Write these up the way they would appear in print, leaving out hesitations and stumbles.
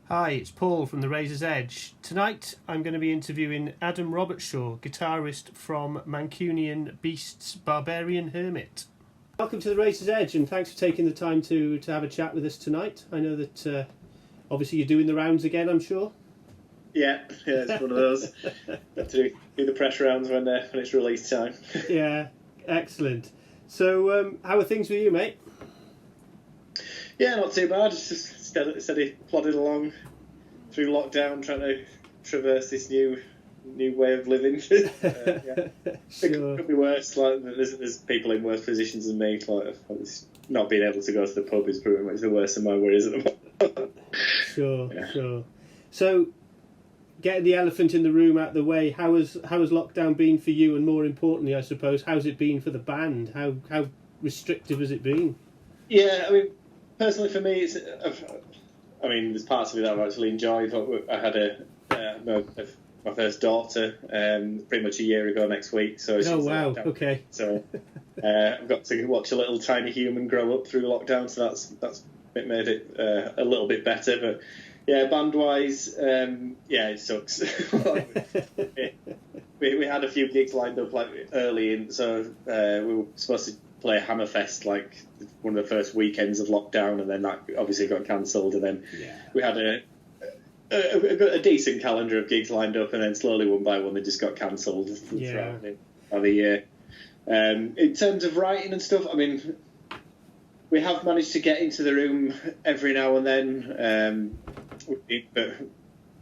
Hi, it's Paul from The Razor's Edge. Tonight I'm going to be interviewing Adam Robertshaw, guitarist from Mancunian Beast's Barbarian Hermit. Welcome to The Razor's Edge, and thanks for taking the time to have a chat with us tonight. I know that obviously you're doing the rounds again, I'm sure. Yeah, it's one of those. Have to do the press rounds when it's release time. Yeah, excellent. So how are things with you, mate? Yeah, not too bad. Just steady plodding along through lockdown, trying to traverse this new way of living. Yeah. Sure. It could be worse. Like there's people in worse positions than me. Like not being able to go to the pub is pretty much the worst of my worries at the moment. Sure, yeah. Sure. So, getting the elephant in the room out of the way, how has lockdown been for you, and more importantly, I suppose, how's it been for the band? How restrictive has it been? Yeah, I mean, personally for me, there's parts of it that I've actually enjoyed. I had my first daughter pretty much a year ago next week. So oh wow, okay. So I've got to watch a little tiny human grow up through lockdown. So that's made it a little bit better. But yeah, band-wise, it sucks. we had a few gigs lined up early in, so we were supposed to play Hammerfest one of the first weekends of lockdown, and then that obviously got cancelled, and then we had a decent calendar of gigs lined up, and then slowly one by one they just got cancelled throughout the year. In terms of writing and stuff, I mean, we have managed to get into the room every now and then, but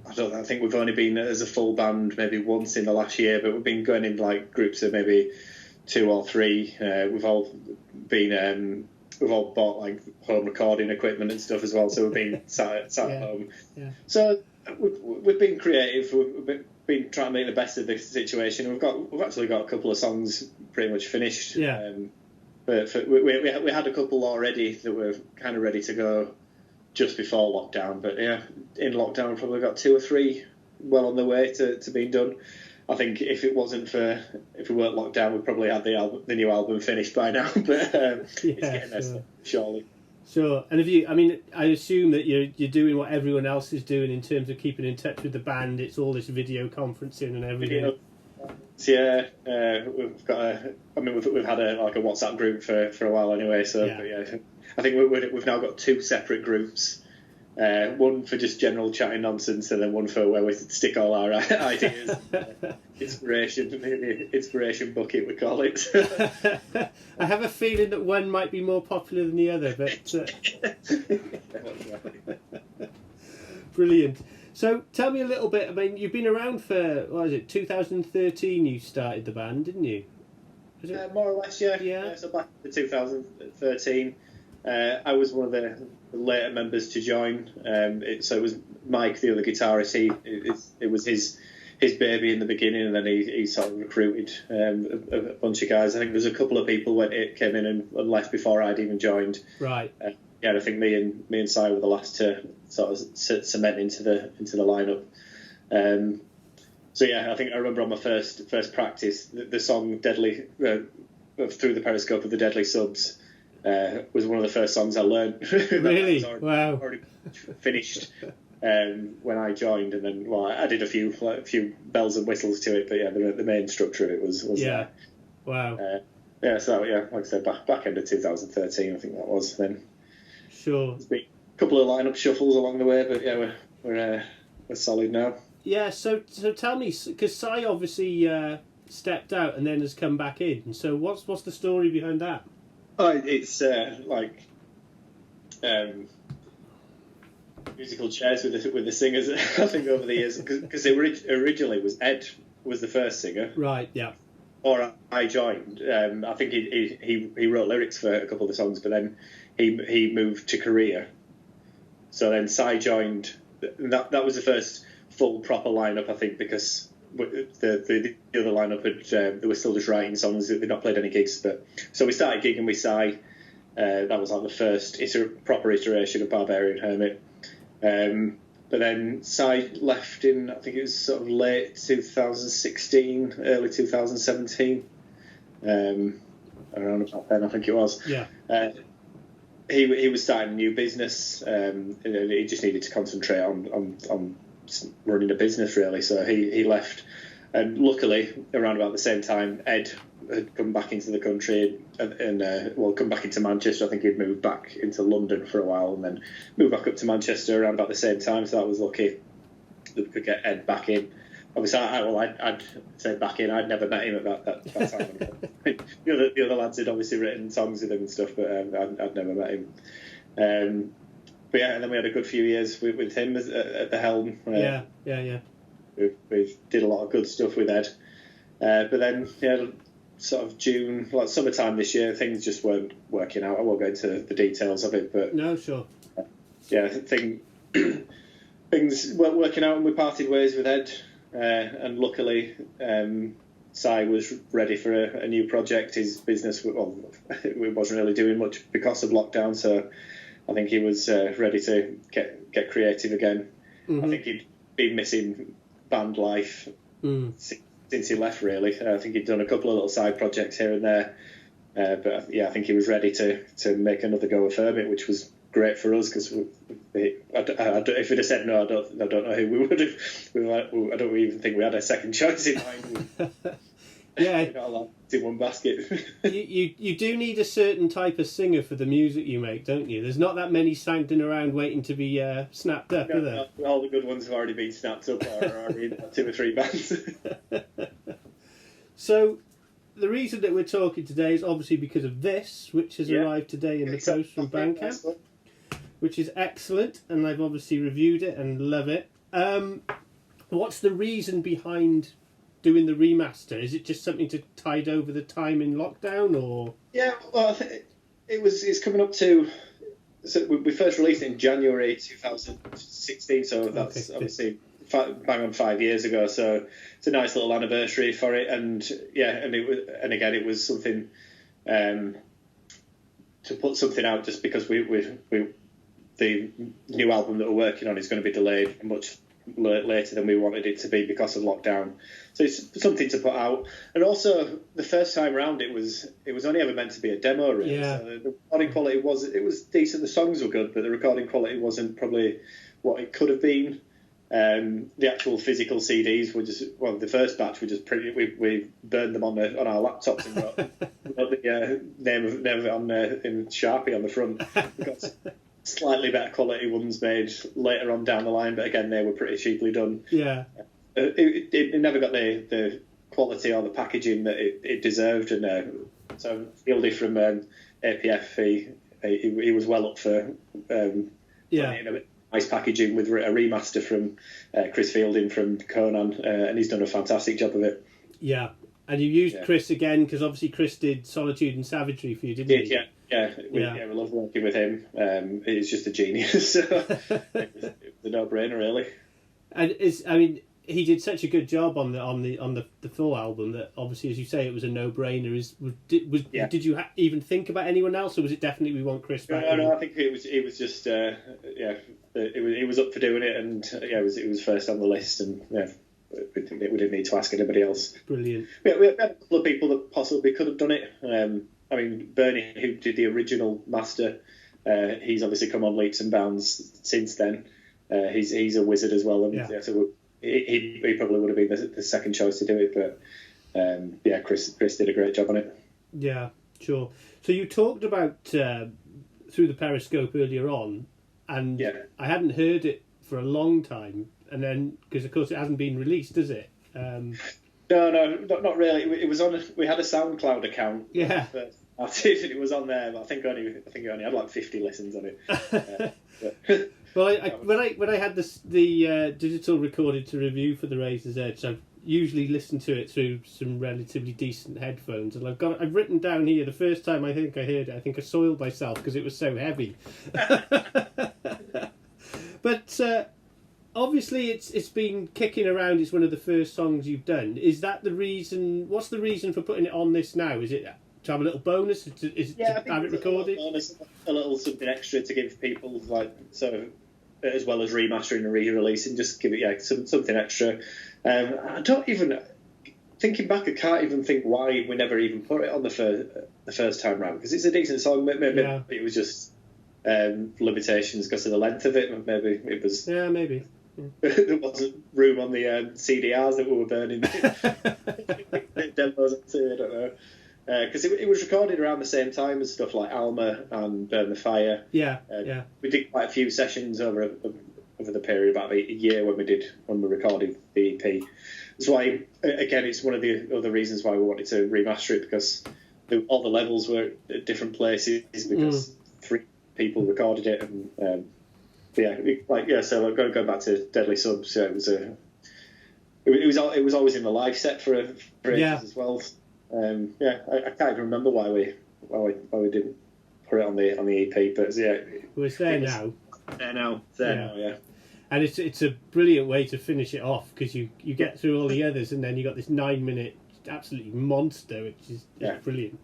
I think we've only been as a full band maybe once in the last year, but we've been going in groups of maybe 2 or 3. We've all bought home recording equipment and stuff as well, so we've been sat at home. Yeah. So we've been creative. We've been trying to make the best of this situation. We've actually got a couple of songs pretty much finished. Yeah. But we had a couple already that were kind of ready to go just before lockdown. But yeah, in lockdown we've probably got 2 or 3 well on the way to being done. I think if we weren't locked down, we'd probably have the new album finished by now. But it's getting there, surely. Sure. And I assume that you're doing what everyone else is doing in terms of keeping in touch with the band. It's all this video conferencing and everything. Yeah, we've got we've had a WhatsApp group for a while anyway. So yeah. But yeah, I think we've now got 2 separate groups. One for just general chatting nonsense, and then one for where we stick all our ideas. Inspiration bucket, we call it. I have a feeling that one might be more popular than the other, but brilliant. So tell me a little bit. I mean, you've been around for 2013. You started the band, didn't you? More or less, yeah. Yeah. So back in 2013. I was one of the later members to join. So it was Mike, the other guitarist. It was his baby in the beginning, and then he sort of recruited a bunch of guys. I think there's a couple of people when it came in and left before I'd even joined. Right. I think me and Si were the last to sort of cement into the lineup. So yeah, I think I remember on my first practice the song "Deadly" through the periscope of the Deadly Subs. Was one of the first songs I learned. Really? Wow. Already finished when I joined, and then I did a few bells and whistles to it, but yeah, the main structure of it was yeah. Wow. So like I said, back end of 2013, I think that was then. Sure. There's been a couple of lineup shuffles along the way, but yeah, we're solid now. Yeah. So tell me, because Si obviously stepped out and then has come back in. So what's the story behind that? Oh, it's musical chairs with the singers. I think over the years, because originally was Ed was the first singer, right? Yeah. Or I joined. I think he wrote lyrics for a couple of the songs, but then he moved to Korea. So then Si joined. That was the first full proper lineup, I think, because the other lineup they were still just writing songs. They'd not played any gigs, but so we started gigging with Si. That was the first proper iteration of Barbarian Hermit. But then Si left in, I think it was sort of late 2016, early 2017. Around about then, I think it was. Yeah. he was starting a new business, and he just needed to concentrate on running a business really. So he left, and luckily around about the same time, Ed had come back into the country and come back into Manchester. I think he'd moved back into London for a while and then moved back up to Manchester around about the same time. So that was lucky that we could get Ed back in. Obviously, I'd say back in. I'd never met him at that time. the other lads had obviously written songs with him and stuff, but I'd never met him. But yeah, and then we had a good few years with him at the helm. Yeah. We did a lot of good stuff with Ed. But then, sort of June, like summertime this year, things just weren't working out. I won't go into the details of it, but no, sure. Yeah, things weren't working out, and we parted ways with Ed. And luckily, Psy was ready for a new project. His business, it wasn't really doing much because of lockdown, so I think he was ready to get creative again. Mm-hmm. I think he'd been missing band life since he left, really. I think he'd done a couple of little side projects here and there, but yeah, I think he was ready to make another go of Hermit, which was great for us because if he'd have said no, I don't know who we would have. I don't even think we had a second choice in mind. Yeah, we got a lot in one basket. you do need a certain type of singer for the music you make, don't you? There's not that many standing around waiting to be snapped up, are there? All the good ones have already been snapped up, or are already in 2 or 3 bands. So, the reason that we're talking today is obviously because of this, which has arrived today in the post from Bandcamp, which is excellent, and I've obviously reviewed it and love it. What's the reason behind doing the remaster? Is it just something to tide over the time in lockdown, or? Yeah, well, I think it's coming up to. So we first released it in January 2016, so that's obviously bang on 5 years ago. So it's a nice little anniversary for it, and it was something to put something out just because we the new album that we're working on is going to be delayed much later than we wanted it to be because of lockdown. So it's something to put out. And also, the first time around, it was only ever meant to be a demo, really. Yeah. So the recording quality was decent. The songs were good, but the recording quality wasn't probably what it could have been. The actual physical CDs were the first batch were just pretty. We burned them on our laptops and got the name of it on in Sharpie on the front. We got slightly better quality ones made later on down the line, but again, they were pretty cheaply done. Yeah, it never got the quality or the packaging that it deserved, and so Fieldy from APF, he was well up for nice packaging with a remaster from Chris Fielding from Conan, and he's done a fantastic job of it. Yeah, and you used Chris again because obviously Chris did Solitude and Savagery for you, didn't he? We love working with him. He's just a genius. So it was a no-brainer, really. And he did such a good job on the full album that obviously, as you say, it was a no-brainer. Did you even think about anyone else, or was it definitely we want Chris back? No, I think it was just it was up for doing it, and it was first on the list, and we didn't need to ask anybody else. Brilliant. We had a couple of people that possibly could have done it. Bernie, who did the original master, he's obviously come on leaps and bounds since then. He's a wizard as well, and so he probably would have been the second choice to do it. But Chris did a great job on it. Yeah, sure. So you talked about through the Periscope earlier on, and I hadn't heard it for a long time, and then because of course it hasn't been released, is it? No, not really. It was on. We had a SoundCloud account. Yeah. It was on there, but I think it only had like 50 listens on it. Well, when I had the digital recorded to review for the Razor's Edge, I've usually listened to it through some relatively decent headphones, and I've written down here the first time I think I heard it, I think I soiled myself because it was so heavy. But obviously it's been kicking around. It's one of the first songs you've done. Is that the reason? What's the reason for putting it on this now? Is it to have a little bonus? To have it recorded? A little something extra to give people, as well as remastering and re-releasing, just give it something extra. I don't even, thinking back, I can't even think why we never even put it on the first time round, because it's a decent song. Maybe it was just limitations because of the length of it. Maybe it was. Yeah, maybe. There wasn't room on the CDRs that we were burning. Demos too, I don't know. Because it was recorded around the same time as stuff like Alma and Burn the Fire. Yeah, We did quite a few sessions over the period, about a year when we recorded the EP. That's why, again, it's one of the other reasons why we wanted to remaster it, because all the levels were at different places because 3 people recorded it, and so going back to Deadly Subs, it was always in the live set for ages as well. I can't even remember why we didn't put it on the EP, but well, it's there now. Now, and it's a brilliant way to finish it off, because you get through all the others, and then you got this 9-minute absolutely monster, which is brilliant.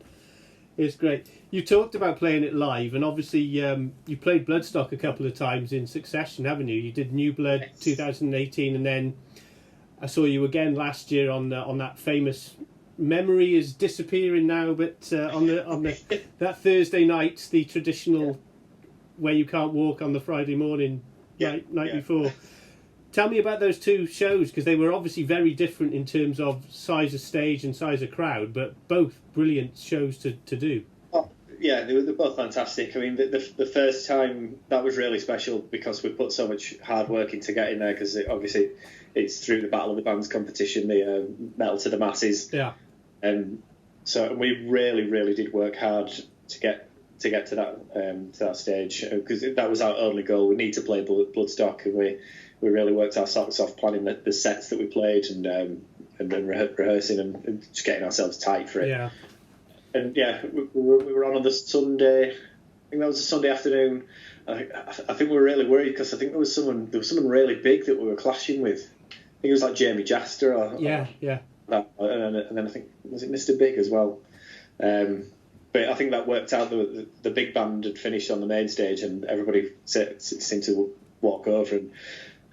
It's great. You talked about playing it live, and obviously you played Bloodstock a couple of times in succession, haven't you? You did New Blood 2018, and then I saw you again last year on that famous. Memory is disappearing now, but on that Thursday night, the traditional where you can't walk on the Friday morning night before. Tell me about those 2 shows, because they were obviously very different in terms of size of stage and size of crowd, but both brilliant shows to do. Oh, yeah, they're both fantastic. I mean, the first time, that was really special because we put so much hard work into getting there, because obviously it's through the Battle of the Bands competition, the Metal to the Masses. Yeah. So we really, really did work hard to get to that stage, because that was our only goal. We need to play Bloodstock, and we really worked our socks off planning the sets that we played, and then rehearsing and just getting ourselves tight for it. Yeah. And we were on the Sunday. I think that was a Sunday afternoon. I think we were really worried because I think there was someone really big that we were clashing with. I think it was like Jamie Jaster or and then I think, was it Mr. Big as well? But I think that worked out. The big band had finished on the main stage, and everybody seemed to walk over,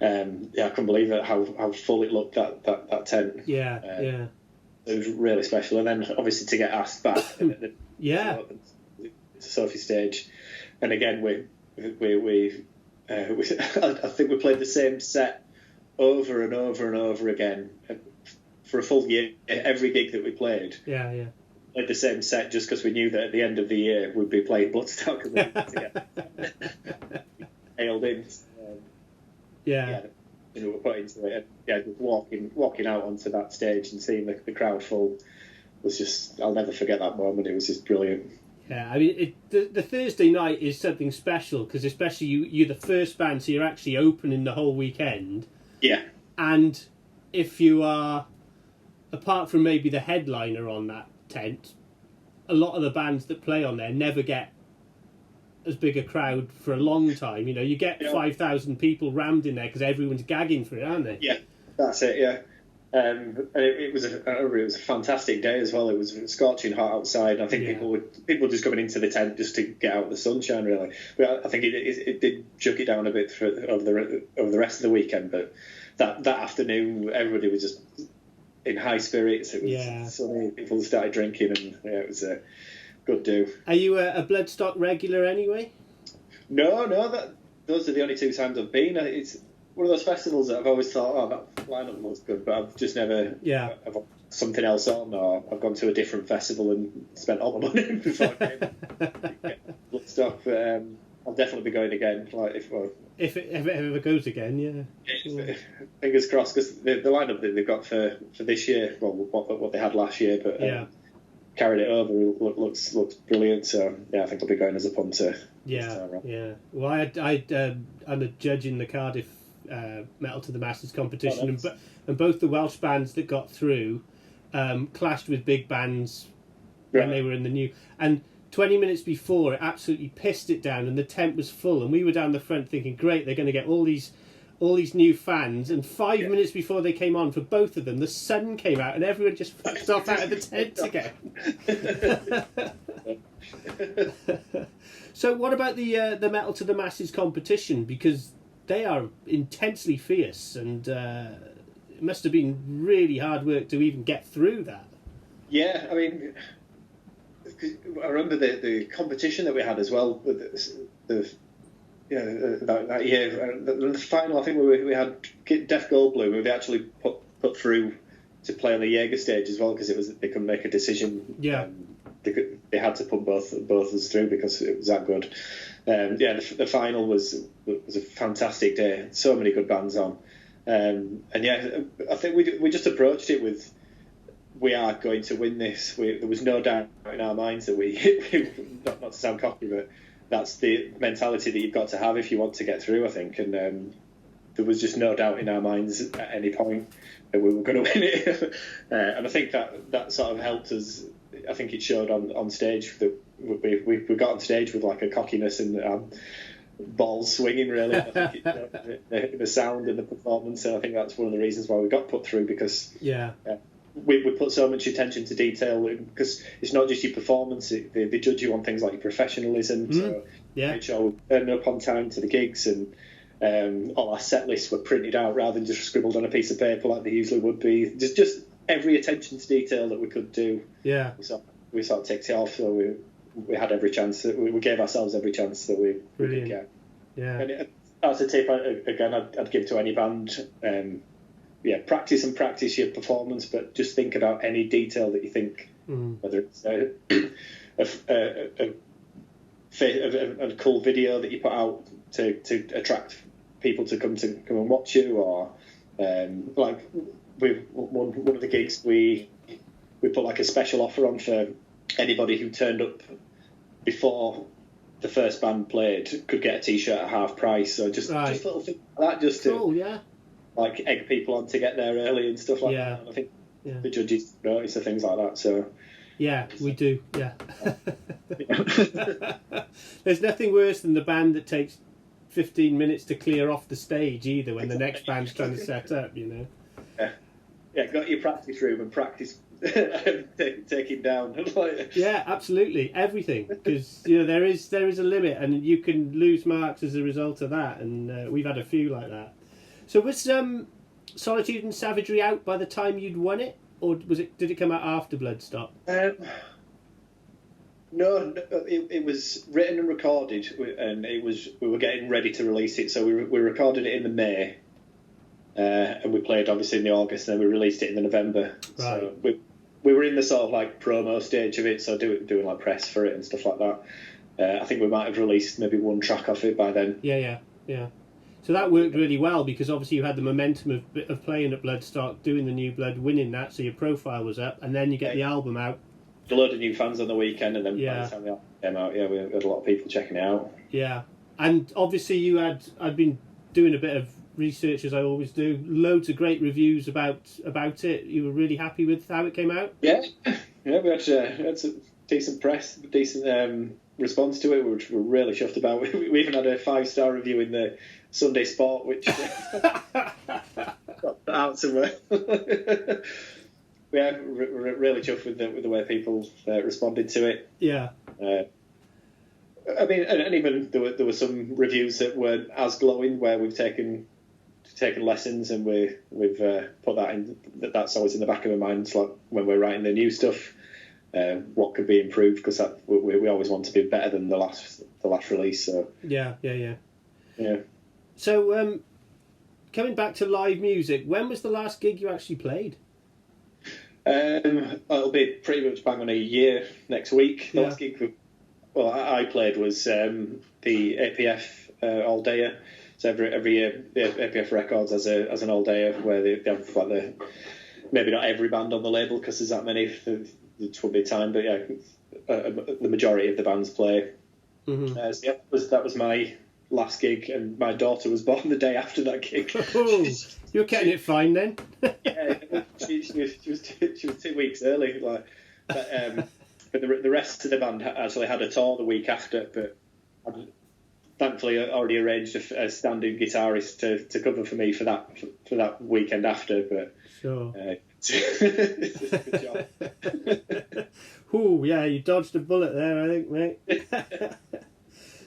and I couldn't believe it how full it looked, that tent. Yeah. It was really special, and then obviously to get asked back. The Sophie stage, and again I think we played the same set over and over and over again for a full year. Every gig that we played. Yeah. Played the same set just because we knew that at the end of the year we'd be playing Bloodstock and we'd get nailed in. We're put into it. And, just walking out onto that stage and seeing the crowd full was just, I'll never forget that moment. It was just brilliant. Yeah, I mean, the Thursday night is something special, because especially you're the first band, so you're actually opening the whole weekend. Yeah. And if you are, apart from maybe the headliner on that tent, a lot of the bands that play on there never get as big a crowd for a long time. You get 5,000 people rammed in there because everyone's gagging for it, aren't they? Yeah, that's it. Yeah, and it was a fantastic day as well. It was scorching hot outside. I think people were just coming into the tent just to get out of the sunshine. Really, but I think it did chuck it down a bit over the rest of the weekend. But that afternoon, everybody was just in high spirits. It was sunny. People started drinking, and it was a good do. Are you a Bloodstock regular anyway? No. Those are the only 2 times I've been. It's one of those festivals that I've always thought, that lineup looks good, but I've just never. Yeah. I've got something else on, or I've gone to a different festival and spent all the money before I came. Bloodstock, but I'll definitely be going again. If it ever goes again, yeah. Fingers crossed, because the lineup that they've got for this year, well, what they had last year, but carried it over. Looks brilliant. So I think I'll be going as a punter. Yeah. Well, I'm a judge in the Cardiff Metal to the Masses competition, and both the Welsh bands that got through clashed with big bands when they were in the new. And 20 minutes before, it absolutely pissed it down, and the tent was full, and we were down the front thinking, great, they're going to get all these new fans, and 5 minutes before they came on for both of them, the sun came out and everyone just fucked off out of the tent again. So what about the Metal to the Masses competition? Because they are intensely fierce, and it must have been really hard work to even get through that. Yeah, I mean, I remember the competition that we had as well. that year. The final, I think we had Deaf Goldblum, who they actually put through to play on the Jaeger stage as well, because they couldn't make a decision. Yeah. They had to put both of us through because it was that good. The final was a fantastic day. So many good bands on, and I think we just approached it with, we are going to win this. There was no doubt in our minds that we not to sound cocky, but that's the mentality that you've got to have if you want to get through, I think. And there was just no doubt in our minds at any point that we were going to win it. And I think that sort of helped us. I think it showed on stage that we got on stage with like a cockiness and balls swinging, really. I think the sound and the performance, and I think that's one of the reasons why we got put through, because we put so much attention to detail, because it's not just your performance, they judge you on things like your professionalism. So make sure we turn up on time to the gigs, and all our set lists were printed out rather than just scribbled on a piece of paper like they usually would be. Just every attention to detail that we could do. Yeah, we sort of ticked it off. So we had every chance. We gave ourselves every chance that we could get. Yeah, and that's a tip I'd give to any band. Practice your performance, but just think about any detail that you think, whether it's a cool video that you put out to attract people to come and watch you, or like with one of the gigs we put like a special offer on for anybody who turned up before the first band played could get a t-shirt at half price. So just little things like that, just to like egg people on to get there early and stuff like that. And I think the judges notice the things like that. So we do. There's nothing worse than the band that takes 15 minutes to clear off the stage either, when the next band's trying to set up, got your practice room and practice taking down. Absolutely, everything, because there is a limit, and you can lose marks as a result of that, and we've had a few like that. So was Solitude and Savagery out by the time you'd won it, or did it come out after Bloodstock? No, it was written and recorded, and we were getting ready to release it. So we recorded it in the May, and we played obviously in the August, and then we released it in the November. Right. So we were in the sort of like promo stage of it, so doing like press for it and stuff like that. I think we might have released maybe one track off it by then. Yeah. So that worked really well, because obviously you had the momentum of playing at Bloodstock, doing the New Blood, winning that, so your profile was up, and then you get the album out. A load of new fans on the weekend, and then by the time the album came out, we had a lot of people checking it out. Yeah, and obviously I'd been doing a bit of research, as I always do, loads of great reviews about it. You were really happy with how it came out? Yeah, we had some decent press, decent response to it, which we're really chuffed about. We even had a 5-star review in the Sunday Sport, which got out somewhere. We're really chuffed with the way people responded to it. Yeah. I mean, and even there were some reviews that weren't as glowing, where we've taken lessons, and we've put that in. That's always in the back of our minds, like when we're writing the new stuff. What could be improved, because we always want to be better than the last release. So yeah. So coming back to live music, when was the last gig you actually played? It'll be pretty much bang on a year next week. The last gig I played was the APF all-dayer. So every year the APF Records has an all-dayer where they have like maybe not every band on the label, because there's that many. It will be time, but the majority of the bands play. Mm-hmm. So that was my last gig, and my daughter was born the day after that gig. Oh, you're getting it fine then. Yeah, she was 2 weeks early. But the rest of the band actually had a tour the week after. But thankfully, I already arranged a standing guitarist to cover for me for that weekend after. But sure. Good job. Ooh, yeah, you dodged a bullet there, I think, mate.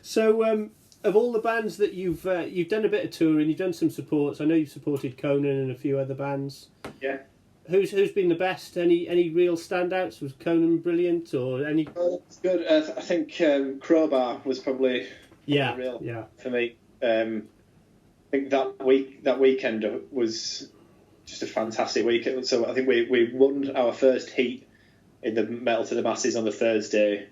So, of all the bands that you've done a bit of touring, you've done some supports. I know you've supported Conan and a few other bands. Yeah. Who's been the best? Any real standouts? Was Conan brilliant, or any? It's good. I think Crowbar was probably Yeah, real yeah. for me. I think that weekend was just a fantastic weekend. So I think we won our first heat in the Metal to the Masses on the Thursday.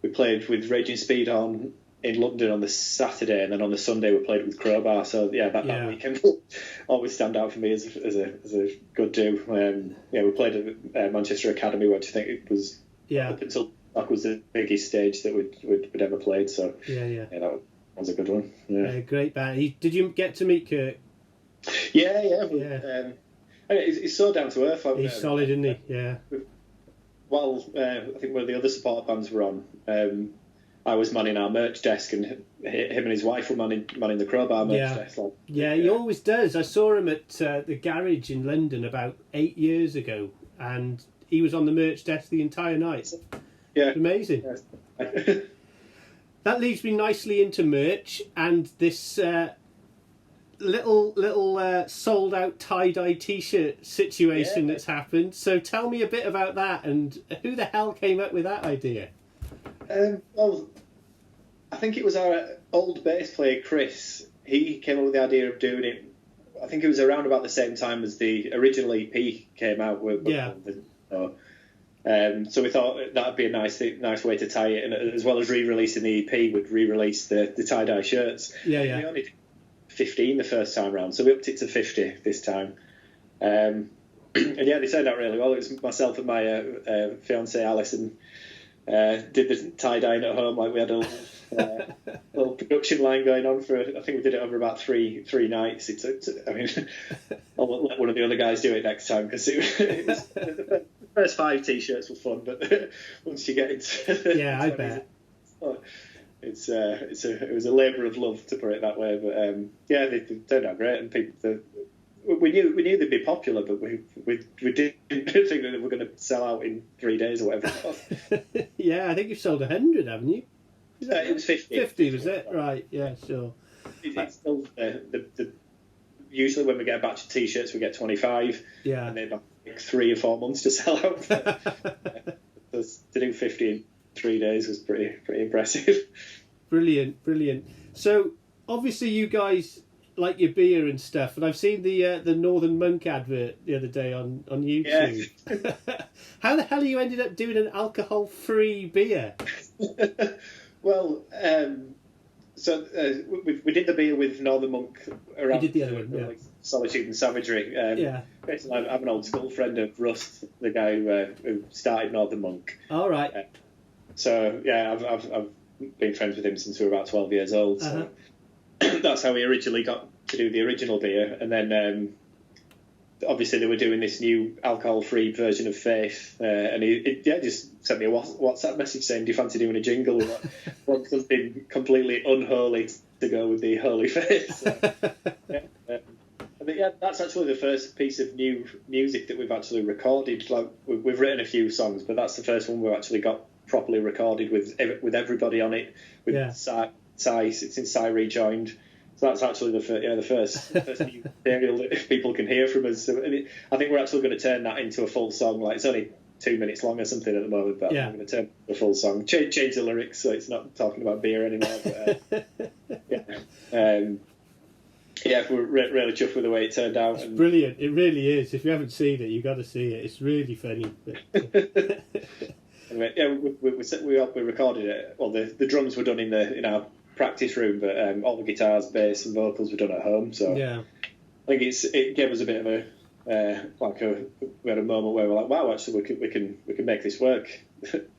We played with Raging Speed in London on the Saturday, and then on the Sunday we played with Crowbar. So that weekend will always stand out for me as a good do. We played at Manchester Academy, which I think it was up until that was the biggest stage that we'd ever played. So that was a good one. Yeah, great band. Did you get to meet Kurt? Yeah. He's so down to earth. He's solid, isn't he? Yeah. While I think one of the other support bands were on, I was manning our merch desk, and him and his wife were manning the Crowbar merch desk. He always does. I saw him at the garage in London about 8 years ago, and he was on the merch desk the entire night. Yeah, amazing. Yeah. That leads me nicely into merch and this little sold out tie-dye t-shirt situation that's happened. So tell me a bit about that, and who the hell came up with that idea? Well, I think it was our old bass player Chris. He came up with the idea of doing it. I think it was around about the same time as the original EP came out. So we thought that'd be a nice way to tie it, and as well as re-releasing the EP, we'd re-release the tie-dye shirts. We only did 15 the first time round, so we upped it to 50 this time. And they turned out really well. It was myself and my fiancée Alison did the tie-dyeing at home. Like, we had a little production line going on for, I think we did it over about three nights. I'll let one of the other guys do it next time, because it was the first 5 t-shirts were fun, but once you get into I bet it was a labour of love, to put it that way. But they turned out great, and people we knew they'd be popular, but we didn't think that they were going to sell out in 3 days or whatever it was. I think you've sold 100, haven't you? It was 50. 50 was it? Right, yeah, sure. It's still usually when we get a batch of t-shirts we get 25, and they've got 3 or 4 months to sell out. To do 50 in 3 days was pretty impressive. Brilliant. So obviously you guys like your beer and stuff, and I've seen the Northern Monk advert the other day on YouTube. Yeah. How the hell you ended up doing an alcohol-free beer? Well, so we did the beer with Northern Monk around. You did the other one, like Solitude and Savagery. Basically, I'm an old school friend of Rust, the guy who started Northern Monk. All right. I've been friends with him since we were about 12 years old. So that's how we originally got to do the original beer, and then obviously they were doing this new alcohol-free version of Faith, and he just sent me a WhatsApp message saying, "Do you fancy doing a jingle? We want something completely unholy to go with the Holy Faith." So, I think that's actually the first piece of new music that we've actually recorded. Like, we've written a few songs, but that's the first one we've actually got properly recorded with everybody on it. With Psys, it's in Psy rejoined. So that's actually the first new material that people can hear from us. So, I think we're actually going to turn that into a full song. Like, it's only 2 minutes long or something at the moment, but I'm going to turn it into a full song. Change the lyrics so it's not talking about beer anymore. But, we're really chuffed with the way it turned out. It's brilliant. It really is. If you haven't seen it, you've got to see it. It's really funny. Anyway, we recorded it. Well, the drums were done in our practice room, but all the guitars, bass, and vocals were done at home. So I think it gave us a bit of we had a moment where we're like, wow, actually we can make this work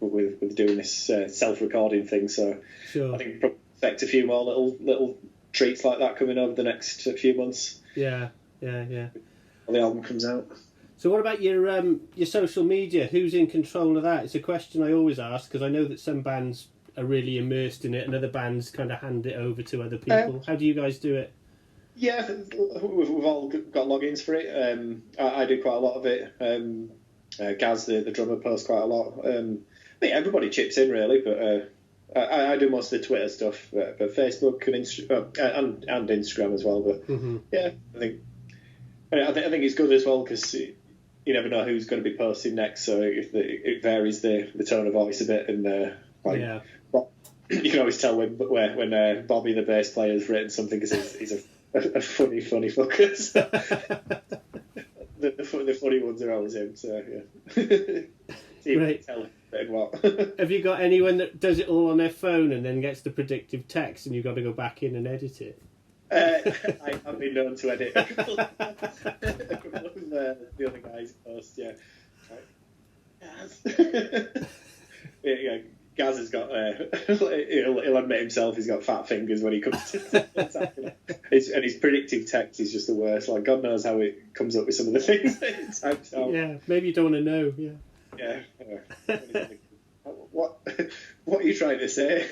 with doing this self-recording thing. So I think probably expect a few more little treats like that coming over the next few months. Yeah. When the album comes out. So what about your social media? Who's in control of that? It's a question I always ask, because I know that some bands are really immersed in it and other bands kind of hand it over to other people. How do you guys do it? Yeah, we've all got logins for it. I do quite a lot of it. Gaz, the drummer, posts quite a lot. I think everybody chips in really, but I do most of the Twitter stuff, but Facebook and Instagram as well. But I think it's good as well, because you never know who's going to be posting next, so it varies the tone of voice a bit, and you can always tell when Bobby, the bass player, has written something because he's a funny fucker. So the funny ones are always him. So yeah. So you can tell what. Have you got anyone that does it all on their phone and then gets the predictive text, and you've got to go back in and edit it? I have been known to edit a couple of the other guys' posts. Yeah. Yeah, Gaz has got. He'll admit himself he's got fat fingers when he comes to attacking it. And his predictive text is just the worst. Like, God knows how it comes up with some of the things that it types out. Yeah, maybe you don't want to know. Yeah. Yeah. What are you trying to say?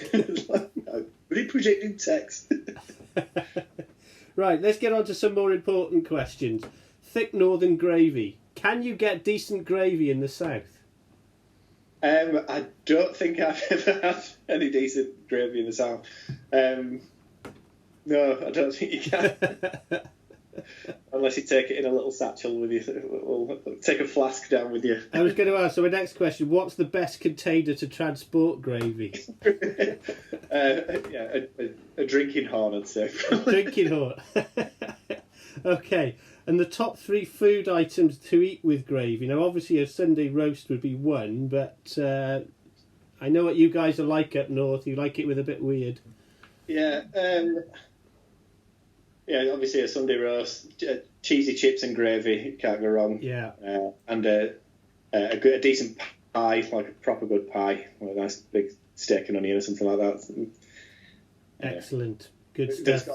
Really predictive text. Right, let's get on to some more important questions. Thick northern gravy. Can you get decent gravy in the south? I don't think I've ever had any decent gravy in the south. No, I don't think you can. Unless you take it in a little satchel with you. Take a flask down with you. I was going to ask, so my next question, what's the best container to transport gravy? A drinking horn, I'd say. Drinking horn. Okay, and the top 3 food items to eat with gravy. Now, obviously, a Sunday roast would be one, but I know what you guys are like up north. You like it with a bit weird. Yeah, obviously a Sunday roast, cheesy chips and gravy, can't go wrong. Yeah. And a decent pie, like a proper good pie, with a nice big steak and onion or something like that. Excellent. Good stuff.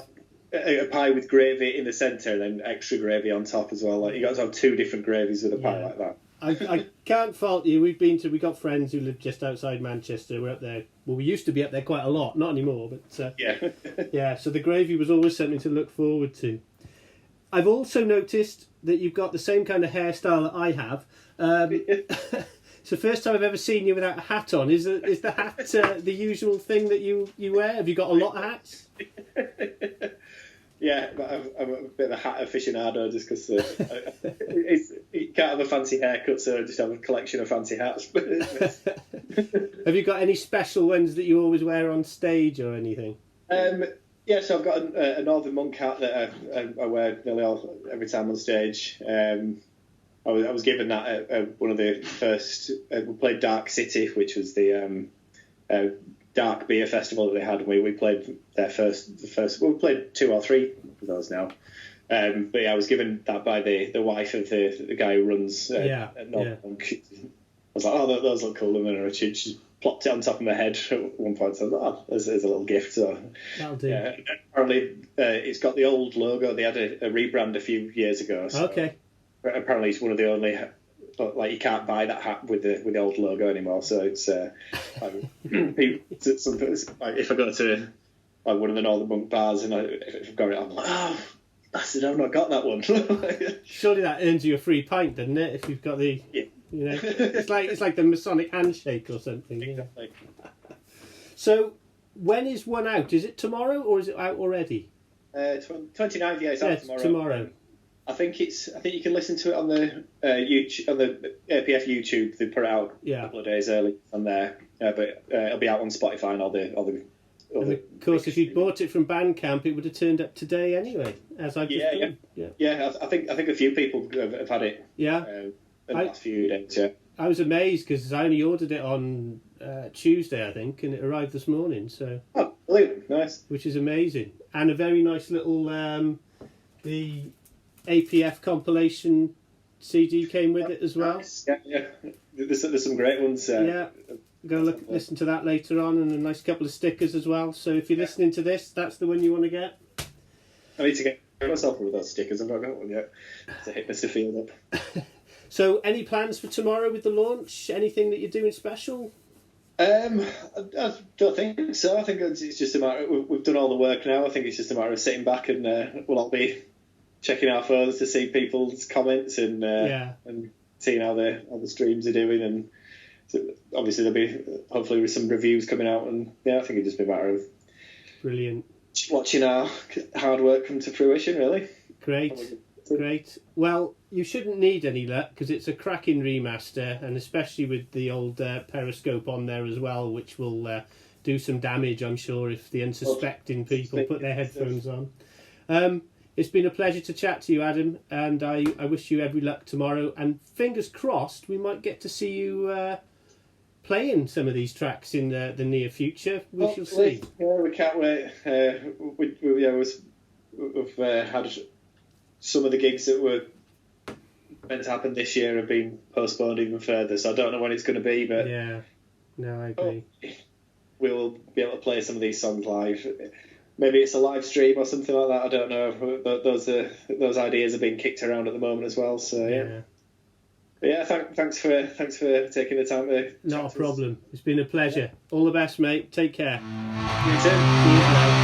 A pie with gravy in the centre and then extra gravy on top as well. Like, you got to have 2 different gravies with a pie like that. I can't fault you. We got friends who live just outside Manchester. We're up there. Well, we used to be up there quite a lot, not anymore. But yeah. So the gravy was always something to look forward to. I've also noticed that you've got the same kind of hairstyle that I have. It's the first time I've ever seen you without a hat on. Is the hat the usual thing that you wear? Have you got a lot of hats? Yeah, but I'm a bit of a hat aficionado just because you can't have a fancy haircut, so I just have a collection of fancy hats. Have you got any special ones that you always wear on stage or anything? Yeah, so I've got a Northern Monk hat that I wear nearly every time on stage. I was given that at one of the first. We played Dark City, which was the dark beer festival that they had. We played their first. We played 2 or 3 of those now. But yeah, I was given that by the wife of the guy who runs at Northern Monk. I was like, oh, those look cool, and then she plopped it on top of my head at one point. So I was like, oh, there's a little gift. So that'll do. Yeah, apparently it's got the old logo. They had a rebrand a few years ago. So okay. Apparently it's one of the only, like, you can't buy that hat with the old logo anymore. So it's if I go to one of the Northern Monk bars and if I've got it, I'm like, oh, bastard, I've not got that one. Surely that earns you a free pint, doesn't it? If you've got the, it's like the Masonic handshake or something. Exactly. So when is one out? Is it tomorrow or is it out already? 29th, yeah, it's out tomorrow. I think you can listen to it on the YouTube, on the APF YouTube. They put it out a couple of days early on there, but it'll be out on Spotify and all the. And of course, if you'd bought it from Bandcamp, it would have turned up today anyway. As I've just done. Yeah. I think a few people have had it. Yeah. In the last few days. Yeah. I was amazed because I only ordered it on Tuesday, I think, and it arrived this morning. So. Oh, brilliant! Nice. Which is amazing, and a very nice little the APF compilation CD came with it as well. Nice. Yeah. There's some great ones. Go listen to that later on, and a nice couple of stickers as well. So if you're listening to this, that's the one you want to get. I need to get myself one of those stickers. I've not got one yet. To hit Mr. Field up. So any plans for tomorrow with the launch? Anything that you're doing special? I don't think so. I think it's just a matter. We've done all the work now. I think it's just a matter of sitting back and we'll all be checking our phones to see people's comments and seeing how the streams are doing, and so obviously there'll be hopefully with some reviews coming out, and I think it'd just be a matter of brilliant watching our hard work come to fruition. Really great. Well, you shouldn't need any luck because it's a cracking remaster, and especially with the old Periscope on there as well, which will do some damage, I'm sure, if the unsuspecting people put their headphones on. It's been a pleasure to chat to you, Adam, and I wish you every luck tomorrow. And fingers crossed, we might get to see you playing some of these tracks in the near future. We shall see. Yeah, we can't wait. We've had some of the gigs that were meant to happen this year have been postponed even further, so I don't know when it's going to be, but yeah, no, I agree. We'll be able to play some of these songs live. Maybe it's a live stream or something like that. I don't know. But those ideas are being kicked around at the moment as well. So yeah. But yeah, thanks for taking the time to. Not a problem. It's been a pleasure. All the best, mate. Take care. You too. See you now.